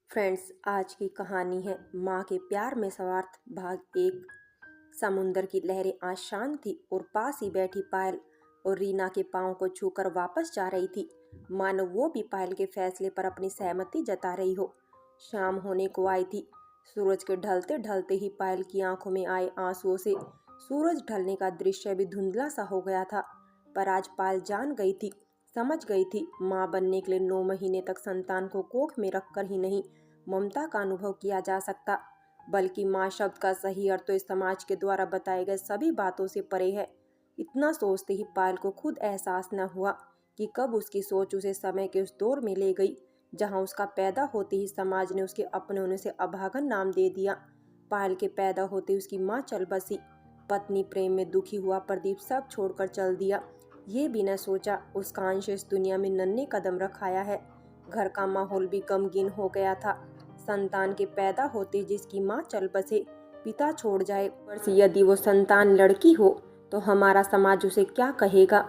Friends, आज की कहानी है माँ के प्यार में स्वार्थ भाग 1। समुंदर की लहरें आज शांत थी और पास ही बैठी पायल और रीना के पाँव को छूकर वापस जा रही थी, मानो वो भी पायल के फैसले पर अपनी सहमति जता रही हो। शाम होने को आई थी। सूरज के ढलते ढलते ही पायल की आंखों में आए आंसुओं से सूरज ढलने का दृश्य भी धुंधला सा हो गया था। पर आज पायल जान गई थी, समझ गई थी, माँ बनने के लिए 9 महीने तक संतान को कोख में रखकर ही नहीं ममता का अनुभव किया जा सकता, बल्कि माँ शब्द का सही अर्थ तो इस समाज के द्वारा बताए गए सभी बातों से परे है। इतना सोचते ही पायल को खुद एहसास न हुआ कि कब उसकी सोच उसे समय के उस दौर में ले गई जहाँ उसका पैदा होते ही समाज ने उसके अपने होने से अभागन नाम दे दिया। पायल के पैदा होते ही उसकी माँ चल बसी। पत्नी प्रेम में दुखी हुआ प्रदीप सब छोड़कर चल दिया। ये भी न सोचा उसका अंश इस दुनिया में नन्हे कदम रखाया है। घर का माहौल भी गमगीन हो गया था। संतान के पैदा होते जिसकी माँ चल बसे, पिता छोड़ जाए, पर यदि वो संतान लड़की हो तो हमारा समाज उसे क्या कहेगा?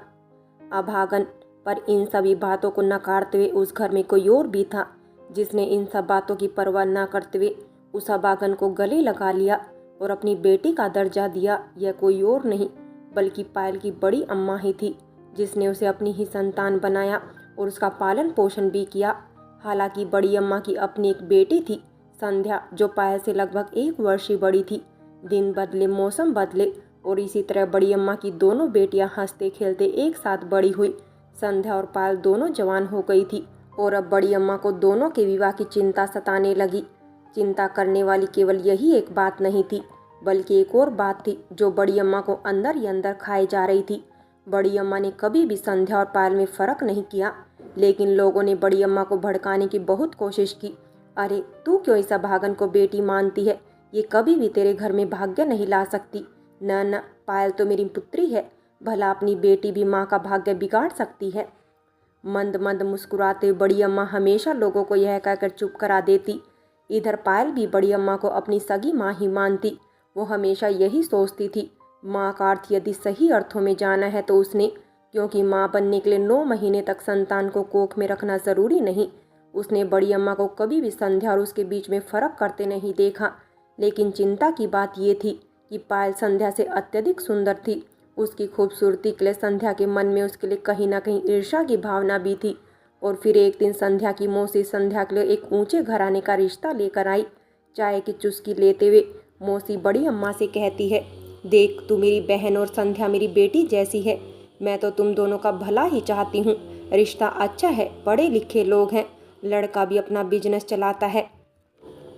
अभागन। पर इन सभी बातों को नकारते हुए उस घर में कोई और भी था जिसने इन सब बातों की परवाह न करते हुए उस अभागन को गले लगा लिया और अपनी बेटी का दर्जा दिया। यह कोई और नहीं बल्कि पायल की बड़ी अम्मा ही थी, जिसने उसे अपनी ही संतान बनाया और उसका पालन पोषण भी किया। हालांकि बड़ी अम्मा की अपनी एक बेटी थी, संध्या, जो पायल से लगभग 1 वर्ष ही बड़ी थी। दिन बदले, मौसम बदले और इसी तरह बड़ी अम्मा की दोनों बेटियां हंसते खेलते एक साथ बड़ी हुई। संध्या और पायल दोनों जवान हो गई थी और अब बड़ी अम्मा को दोनों के विवाह की चिंता सताने लगी। चिंता करने वाली केवल यही एक बात नहीं थी, बल्कि एक और बात थी जो बड़ी अम्मा को अंदर ही अंदर खाई जा रही थी। बड़ी अम्मा ने कभी भी संध्या और पायल में फर्क नहीं किया, लेकिन लोगों ने बड़ी अम्मा को भड़काने की बहुत कोशिश की। अरे तू क्यों इस अभागन को बेटी मानती है? ये कभी भी तेरे घर में भाग्य नहीं ला सकती। न न, पायल तो मेरी पुत्री है, भला अपनी बेटी भी माँ का भाग्य बिगाड़ सकती है? मंद मंद मुस्कुराते बड़ी अम्मा हमेशा लोगों को यह कहकर चुप करा देती। इधर पायल भी बड़ी अम्मा को अपनी सगी माँ ही मानती। वो हमेशा यही सोचती थी, माँ का अर्थ यदि सही अर्थों में जाना है तो उसने, क्योंकि माँ बनने के लिए 9 महीने तक संतान को कोख में रखना जरूरी नहीं। उसने बड़ी अम्मा को कभी भी संध्या और उसके बीच में फर्क करते नहीं देखा। लेकिन चिंता की बात ये थी कि पायल संध्या से अत्यधिक सुंदर थी। उसकी खूबसूरती के लिए संध्या के मन में उसके लिए कहीं ना कहीं ईर्ष्या की भावना भी थी। और फिर एक दिन संध्या की मौसी संध्या के लिए एक ऊंचे घराने का रिश्ता लेकर आई। चाय की चुस्की लेते हुए मौसी बड़ी अम्मा से कहती है, देख, तू मेरी बहन और संध्या मेरी बेटी जैसी है। मैं तो तुम दोनों का भला ही चाहती हूँ। रिश्ता अच्छा है, पढ़े लिखे लोग हैं, लड़का भी अपना बिजनेस चलाता है।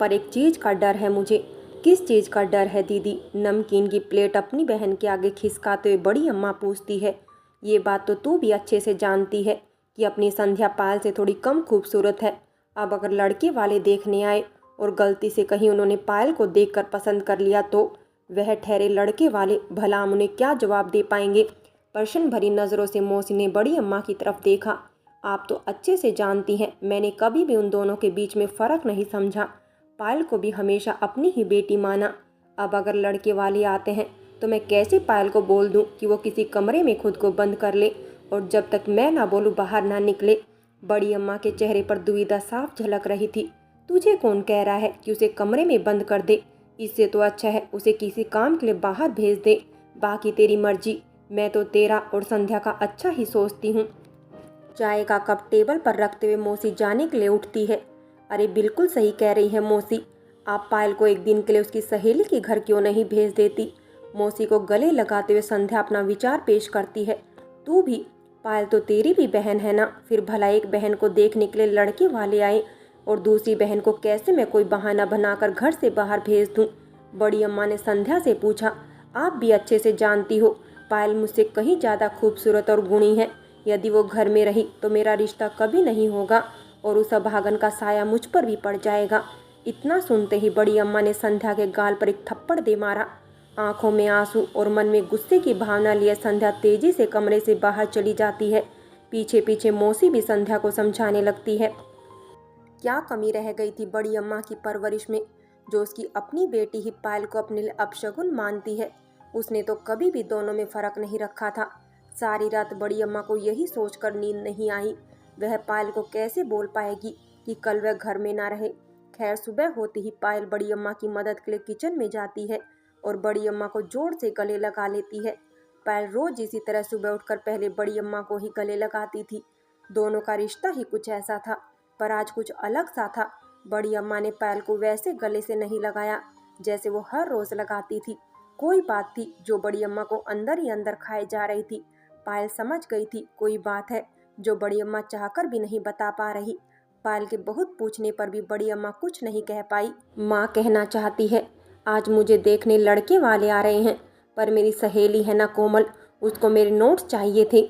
पर एक चीज़ का डर है मुझे। किस चीज़ का डर है दीदी? नमकीन की प्लेट अपनी बहन के आगे खिसकाते हुए बड़ी अम्मा पूछती है। ये बात तो तू भी अच्छे से जानती है कि अपनी संध्या पायल से थोड़ी कम खूबसूरत है। अब अगर लड़के वाले देखने आए और गलती से कहीं उन्होंने पायल को देखकर पसंद कर लिया तो वह ठहरे लड़के वाले, भला हम उन्हें क्या जवाब दे पाएंगे? प्रश्न भरी नज़रों से मौसी ने बड़ी अम्मा की तरफ देखा। आप तो अच्छे से जानती हैं, मैंने कभी भी उन दोनों के बीच में फ़र्क नहीं समझा। पायल को भी हमेशा अपनी ही बेटी माना। अब अगर लड़के वाले आते हैं तो मैं कैसे पायल को बोल दूं कि वो किसी कमरे में खुद को बंद कर ले और जब तक मैं ना बोलूं बाहर ना निकले? बड़ी अम्मा के चेहरे पर दुविधा साफ झलक रही थी। तुझे कौन कह रहा है कि उसे कमरे में बंद कर दे? इससे तो अच्छा है उसे किसी काम के लिए बाहर भेज दे। बाकी तेरी मर्जी। मैं तो तेरा और संध्या का अच्छा ही सोचती हूँ। चाय का कप टेबल पर रखते हुए मौसी जाने के लिए उठती है। अरे बिल्कुल सही कह रही है मौसी, आप पायल को एक दिन के लिए उसकी सहेली के घर क्यों नहीं भेज देती? मौसी को गले लगाते हुए संध्या अपना विचार पेश करती है। तू भी, पायल तो तेरी भी बहन है ना, फिर भला एक बहन को देखने के लिए लड़के वाले आए और दूसरी बहन को कैसे मैं कोई बहाना बनाकर घर से बाहर भेज दूं? बड़ी अम्मा ने संध्या से पूछा। आप भी अच्छे से जानती हो पायल मुझसे कहीं ज़्यादा खूबसूरत और गुणी है। यदि वो घर में रही तो मेरा रिश्ता कभी नहीं होगा और उस अभागन का साया मुझ पर भी पड़ जाएगा। इतना सुनते ही बड़ी अम्मा ने संध्या के गाल पर एक थप्पड़ दे मारा। आंखों में आंसू और मन में गुस्से की भावना लिए संध्या तेजी से कमरे से बाहर चली जाती है। पीछे पीछे मौसी भी संध्या को समझाने लगती है। क्या कमी रह गई थी बड़ी अम्मा की परवरिश में, जो उसकी अपनी बेटी ही पायल को अपने लिए अपशगुन मानती है? उसने तो कभी भी दोनों में फर्क नहीं रखा था। सारी रात बड़ी अम्मा को यही सोचकर नींद नहीं आई, वह पायल को कैसे बोल पाएगी कि कल वह घर में ना रहे। खैर सुबह होते ही पायल बड़ी अम्मा की मदद के लिए किचन में जाती है और बड़ी अम्मा को जोर से गले लगा लेती है। पायल रोज इसी तरह सुबह उठकर पहले बड़ी अम्मा को ही गले लगाती थी। दोनों का रिश्ता ही कुछ ऐसा था, पर आज कुछ अलग सा था। बड़ी अम्मा ने पायल को वैसे गले से नहीं लगाया जैसे वो हर रोज लगाती थी। कोई बात थी जो बड़ी अम्मा को अंदर ही अंदर खाए जा रही थी। पायल समझ गई थी कोई बात है जो बड़ी अम्मा चाहकर भी नहीं बता पा रही। पायल के बहुत पूछने पर भी बड़ी अम्मा कुछ नहीं कह पाई। माँ कहना चाहती है, आज मुझे देखने लड़के वाले आ रहे हैं, पर मेरी सहेली है ना कोमल, उसको मेरे नोट्स चाहिए थे।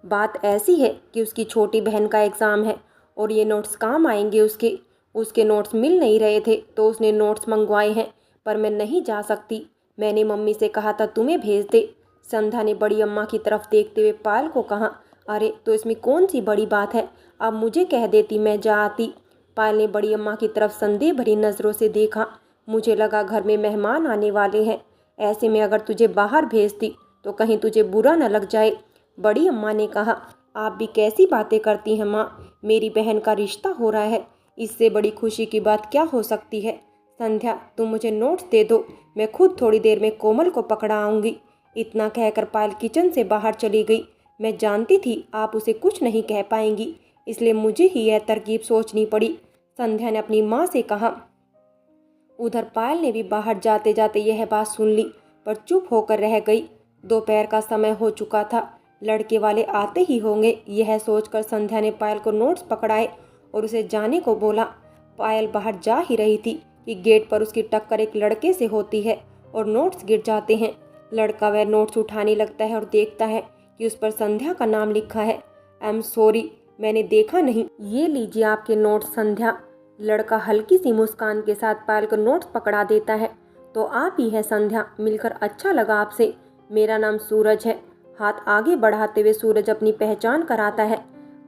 बात ऐसी है कि उसकी छोटी बहन का एग्ज़ाम है और ये नोट्स काम आएंगे उसके। उसके नोट्स मिल नहीं रहे थे तो उसने नोट्स मंगवाए हैं, पर मैं नहीं जा सकती। मैंने मम्मी से कहा था तुम्हें भेज दे। संध्या ने बड़ी अम्मा की तरफ देखते हुए पायल को कहा, अरे तो इसमें कौन सी बड़ी बात है, अब मुझे कह देती मैं जा आती। पायल ने बड़ी अम्मा की तरफ संदेह भरी नज़रों से देखा। मुझे लगा घर में मेहमान आने वाले हैं, ऐसे में अगर तुझे बाहर भेजती तो कहीं तुझे बुरा न लग जाए। बड़ी अम्मा ने कहा, आप भी कैसी बातें करती हैं माँ, मेरी बहन का रिश्ता हो रहा है, इससे बड़ी खुशी की बात क्या हो सकती है। संध्या तुम मुझे नोट्स दे दो, मैं खुद थोड़ी देर में कोमल को पकड़ा आऊँगी। इतना कहकर पायल किचन से बाहर चली गई। मैं जानती थी आप उसे कुछ नहीं कह पाएंगी, इसलिए मुझे ही यह तरकीब सोचनी पड़ी। संध्या ने अपनी माँ से कहा। उधर पायल ने भी बाहर जाते जाते यह बात सुन ली, पर चुप होकर रह गई। दोपहर का समय हो चुका था, लड़के वाले आते ही होंगे, यह सोचकर संध्या ने पायल को नोट्स पकड़ाए और उसे जाने को बोला। पायल बाहर जा ही रही थी कि गेट पर उसकी टक्कर एक लड़के से होती है और नोट्स गिर जाते हैं। लड़का वह नोट्स उठाने लगता है और देखता है कि उस पर संध्या का नाम लिखा है। आई एम सॉरी, मैंने देखा नहीं, ये लीजिए आपके नोट्स संध्या। लड़का हल्की सी मुस्कान के साथ पायल को नोट्स पकड़ा देता है। तो आप ही हैं संध्या, मिलकर अच्छा लगा आपसे, मेरा नाम सूरज है। हाथ आगे बढ़ाते हुए सूरज अपनी पहचान कराता है।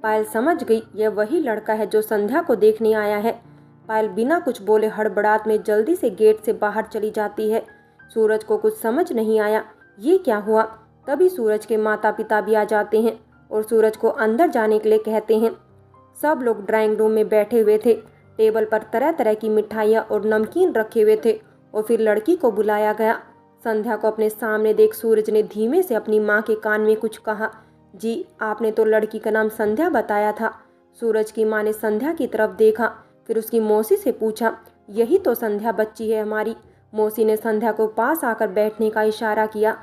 पायल समझ गई यह वही लड़का है जो संध्या को देखने आया है। पायल बिना कुछ बोले हड़बड़ाहट में जल्दी से गेट से बाहर चली जाती है। सूरज को कुछ समझ नहीं आया ये क्या हुआ। तभी सूरज के माता पिता भी आ जाते हैं और सूरज को अंदर जाने के लिए कहते हैं। सब लोग ड्राइंग रूम में बैठे हुए थे। टेबल पर तरह तरह की मिठाइयाँ और नमकीन रखे हुए थे और फिर लड़की को बुलाया गया। संध्या को अपने सामने देख सूरज ने धीमे से अपनी माँ के कान में कुछ कहा। जी, आपने तो लड़की का नाम संध्या बताया था। सूरज की माँ ने संध्या की तरफ देखा, फिर उसकी मौसी से पूछा, यही तो संध्या बच्ची है हमारी। मौसी ने संध्या को पास आकर बैठने का इशारा किया।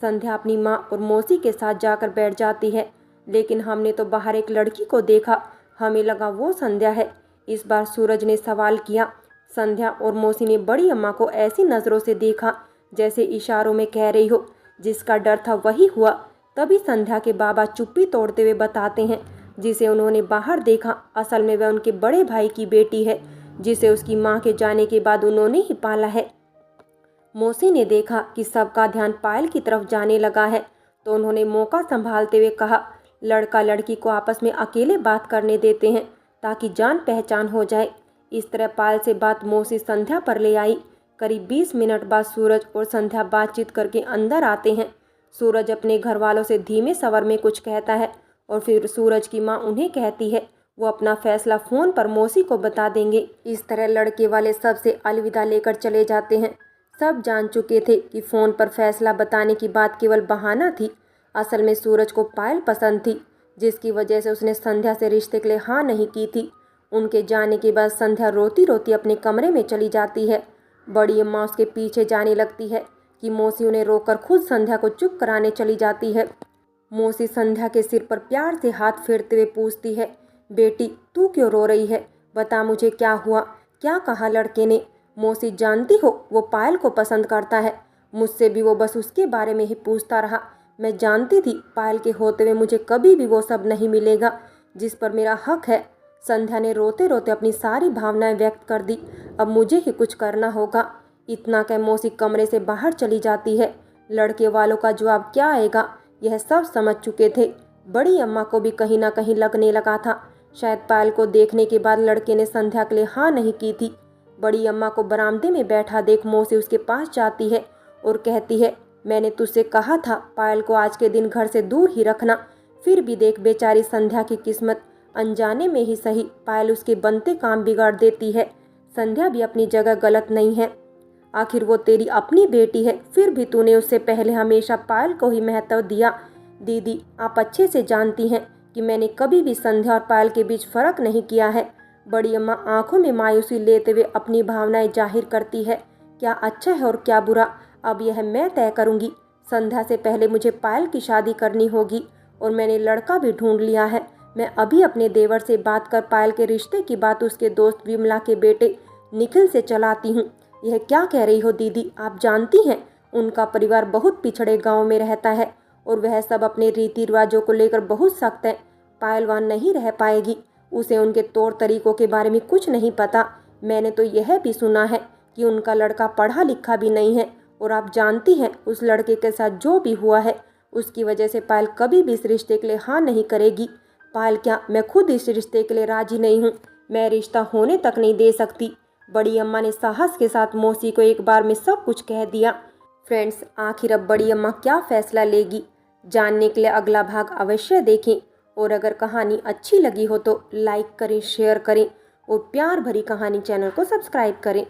संध्या अपनी माँ और मौसी के साथ जाकर बैठ जाती है। लेकिन हमने तो बाहर एक लड़की को देखा, हमें लगा वो संध्या है। इस बार सूरज ने सवाल किया। संध्या और मौसी ने बड़ी अम्मा को ऐसी नज़रों से देखा जैसे इशारों में कह रही हो। जिसका डर था वही हुआ। तभी संध्या के बाबा चुप्पी तोड़ते हुए बताते हैं, जिसे उन्होंने बाहर देखा असल में वह उनके बड़े भाई की बेटी है, जिसे उसकी माँ के जाने के बाद उन्होंने ही पाला है। मौसी ने देखा कि सबका ध्यान पायल की तरफ जाने लगा है, तो उन्होंने मौका संभालते हुए कहा, लड़का लड़की को आपस में अकेले बात करने देते हैं ताकि जान पहचान हो जाए। इस तरह पायल से बात मौसी संध्या पर ले आई। करीब 20 मिनट बाद सूरज और संध्या बातचीत करके अंदर आते हैं। सूरज अपने घर वालों से धीमे स्वर में कुछ कहता है और फिर सूरज की माँ उन्हें कहती है वो अपना फैसला फ़ोन पर मौसी को बता देंगे। इस तरह लड़के वाले सबसे अलविदा लेकर चले जाते हैं। सब जान चुके थे कि फ़ोन पर फैसला बताने की बात केवल बहाना थी। असल में सूरज को पायल पसंद थी, जिसकी वजह से उसने संध्या से रिश्ते के लिए हाँ नहीं की थी। उनके जाने के बाद संध्या रोती रोती अपने कमरे में चली जाती है। बड़ी अम्मा उसके पीछे जाने लगती है कि मौसी उन्हें रोककर खुद संध्या को चुप कराने चली जाती है। मौसी संध्या के सिर पर प्यार से हाथ फेरते हुए पूछती है, बेटी तू क्यों रो रही है, बता मुझे क्या हुआ, क्या कहा लड़के ने। मौसी जानती हो वो पायल को पसंद करता है, मुझसे भी वो बस उसके बारे में ही पूछता रहा। मैं जानती थी पायल के होते हुए मुझे कभी भी वो सब नहीं मिलेगा जिस पर मेरा हक है। संध्या ने रोते रोते अपनी सारी भावनाएं व्यक्त कर दी। अब मुझे ही कुछ करना होगा। इतना कह मौसी कमरे से बाहर चली जाती है। लड़के वालों का जवाब क्या आएगा यह सब समझ चुके थे। बड़ी अम्मा को भी कहीं ना कहीं लगने लगा था शायद पायल को देखने के बाद लड़के ने संध्या के लिए हाँ नहीं की थी। बड़ी अम्मा को बरामदे में बैठा देख मौसी उसके पास जाती है और कहती है, मैंने तुझसे कहा था पायल को आज के दिन घर से दूर ही रखना। फिर भी देख बेचारी संध्या की किस्मत, अनजाने में ही सही पायल उसके बनते काम बिगाड़ देती है। संध्या भी अपनी जगह गलत नहीं है। आखिर वो तेरी अपनी बेटी है, फिर भी तूने उससे पहले हमेशा पायल को ही महत्व दिया। दीदी, आप अच्छे से जानती हैं कि मैंने कभी भी संध्या और पायल के बीच फर्क नहीं किया है। बड़ी अम्मा आंखों में मायूसी लेते हुए अपनी भावनाएं जाहिर करती है। क्या अच्छा है और क्या बुरा, अब यह मैं तय करूंगी। संध्या से पहले मुझे पायल की शादी करनी होगी और मैंने लड़का भी ढूंढ लिया है। मैं अभी अपने देवर से बात कर पायल के रिश्ते की बात उसके दोस्त विमला के बेटे निखिल से चलाती हूँ। यह क्या कह रही हो दीदी, आप जानती हैं उनका परिवार बहुत पिछड़े गांव में रहता है और वह सब अपने रीति रिवाजों को लेकर बहुत सख्त है। पायल वहाँ नहीं रह पाएगी, उसे उनके तौर तरीकों के बारे में कुछ नहीं पता। मैंने तो यह भी सुना है कि उनका लड़का पढ़ा लिखा भी नहीं है और आप जानती हैं उस लड़के के साथ जो भी हुआ है उसकी वजह से पायल कभी भी इस रिश्ते के लिए हाँ नहीं करेगी। पायल, क्या मैं खुद इस रिश्ते के लिए राजी नहीं हूँ? मैं रिश्ता होने तक नहीं दे सकती। बड़ी अम्मा ने साहस के साथ मौसी को एक बार में सब कुछ कह दिया। फ्रेंड्स, आखिर अब बड़ी अम्मा क्या फैसला लेगी, जानने के लिए अगला भाग अवश्य देखें। और अगर कहानी अच्छी लगी हो तो लाइक करें, शेयर करें और प्यार भरी कहानी चैनल को सब्सक्राइब करें।